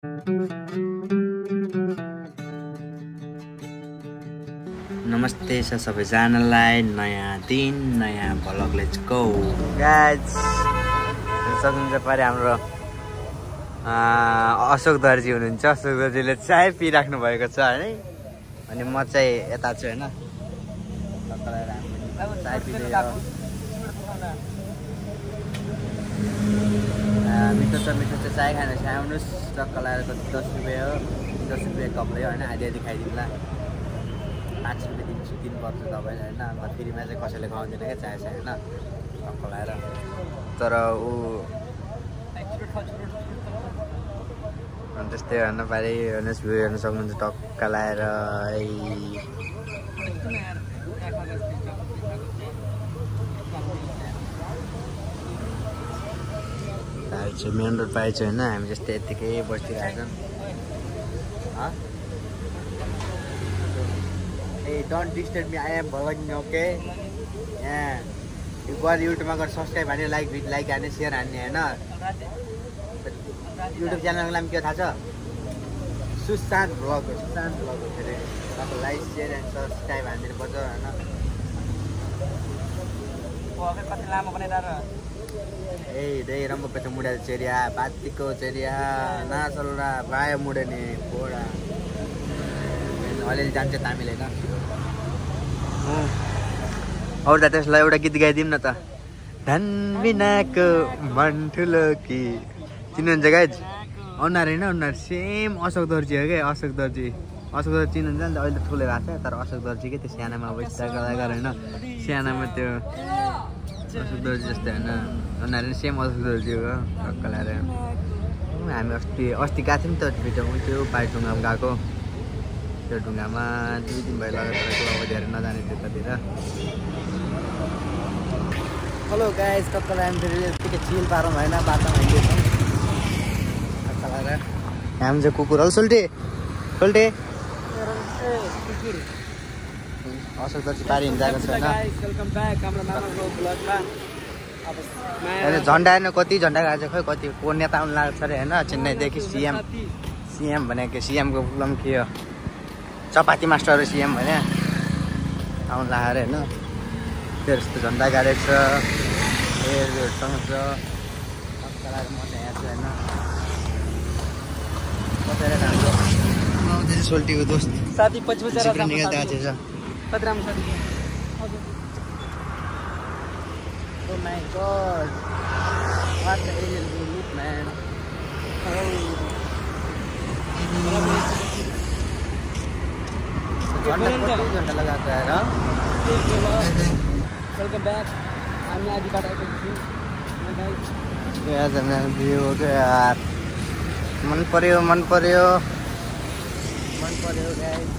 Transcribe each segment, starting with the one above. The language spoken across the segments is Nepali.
नमस्ते छ सबैजनालाई, नयाँ दिन नयाँ भ्लग, लेट्स गो गाइज। सक्नुहुन्छ पारे हाम्रो अशोक दर्जी हुनुहुन्छ। अशोक दर्जीले चाय पिइराख्नु भएको छ है, अनि म चाहिँ यता छु होइन। चाय पिँदै मिठो छ चाय खानु चाहिँ आउनुहोस्। टक्क लगाएर 10 रुपियाँ हो, 10 रुपियाँ कपले होइन। आधी खाइदिउँला, 5 रुपियाँ दिन्छु, दिनुपर्छ तपाईँले होइन। अन्त फ्रीमा चाहिँ कसैले खुवाउँदैन क्या चाय होइन, टक्क लगाएर। तर ऊ त्यस्तै हेर्नु पारि हेर्नुहोस्, भ्यू हेर्नु सक्नुहुन्छ टक्क लगाएर। मेन रोड पाएछ होइन, हामी जस्तै यत्तिकै बसिरहेछौँ। Hey, don't disturb me. I am vlogging, okay? Yeah. You go YouTube मा गएर सब्स्क्राइब हान्ने, लाइक हान्ने, सेयर हान्ने होइन। युट्युब च्यानलको नाम के हो थाहा छ? सुशान्त भ्लग हो। सुशान्त भ्लग हो फेरि। अब लाइक सेयर एन्ड सब्स्क्राइब हानिदिनु पर्छ होइन। कति लामो बनाइरहेर ए दे रम्बो पेट मुडेल चेरिया बातीको चेरिया नासलरा बायो मुडे नि पोडा अलिअलि जान्छ तामिल होइन। अरू त त्यसलाई एउटा गीत गाइदिउँ न त। धन बिनाको मन ठुलो कि चिन्नुहुन्छ गाइज? अनुहार होइन, अनुहार सेम अशोक दर्जी हो क्या। अशोक दर्जी चिन्नुहुन्छ नि त? अहिले ठुलो भएको छ, तर अशोक दर्जी के त्यो सानामा अवस्था कलाकार होइन। सानामा त्यो अशोक दर्जी जस्तै होइन, अनुहार पनि सेम अशोक दर्जी हो। टक्क लगाएर हामी अस्ति गएको थियौँ नि त भिडियोमा, त्यो पाइटुङमा गएको। त्यो ढुङ्गामा 2 दिन भयो लगाएर अब धेरै नजाने त्यतातिर। हेलो गाइज, टक्क लगाएर फेरि यतिकै चिल पारौँ होइन, बाटोमा हिँड्दैछौँ टक्क लगाएर। हामी चाहिँ कुकुर हो सोल्टे अशोक दर्जी पारि हिँडिरहेको छ होइन। झन्डा हेर्नु कति झन्डा गएको छ, खोइ कति को नेता आउनु लागेको छ अरे होइन। चेन्नईदेखि सिएम भनेको सीएमको फिल्म के हो, चपाती मास्टर सीएम भने आउनु लाग्यो अरे होइन। त्यो जस्तो झन्डा गाडेको छ, एयरसँग छ। टक्क लगाएर म चाहिँ यहाँ छु होइन। बसेर हाम्रो सोल्टीको दोस्त साथी पछि निकालिदिएको छ। कति राम्रो साथी। Oh my god, what the alien look man. घंटा लगाता है ना। Welcome back. हमने आज बात आई थी यार, हमने व्यू हो गया यार। मन पर्यो गाइस।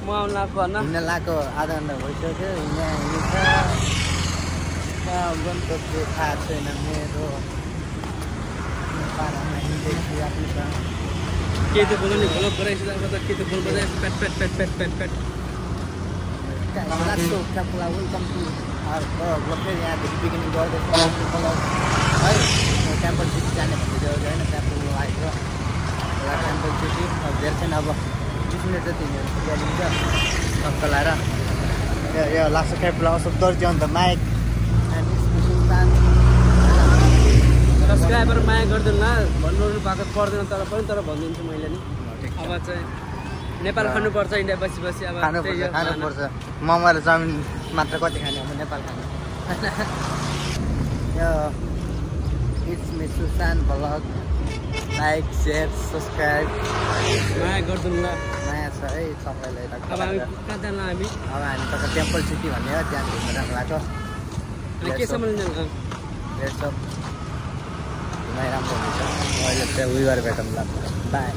म आउन लाको आधा घन्टा भइसक्यो। गन्तव्य थाहा छैन मेरो। के त बोल्नु नि, भ्लग गराइछ अब त के त बोल बजाइछ। पेट लास्तो क्यापुला वेलकम टु आवर भ्लग। यहाँ बिगिनिङ गर्दैछ है। टेम्पल सिटी जाने भन्दै होइन, टेम्पल आएको टेम्पल सिटी। अब धेरै छैन, अब 20 मिनट जति पुगिहालिन्छ टक्क लगाएर। यो लास्ट क्यापुला अशोक दर्जी अन्त माइक सब्सक्राइबर माया गरिदिनु ल। भन्नु भएको पर्दैन तर भनिदिन्छु मैले नि। अब चाहिँ नेपाल खानुपर्छ, इन्डिया बसी अब खानुपर्छ। मोमो र चाउमिन मात्र कति खाने अब नेपाल खानु। यो it's me Sushant vlog. Like share subscribe माया गरिदिनु ल। माया छ है सबैलाई। अब हामी कहाँ जानु? हामी तक टेम्पल सिटी भन्ने हो, त्यहाँ घुम्न जानु लाग्छ। केसम्म जानु? राम्रो हुन्छ। अहिले चाहिँ उयो गरेर भेटौँ ल। बाई।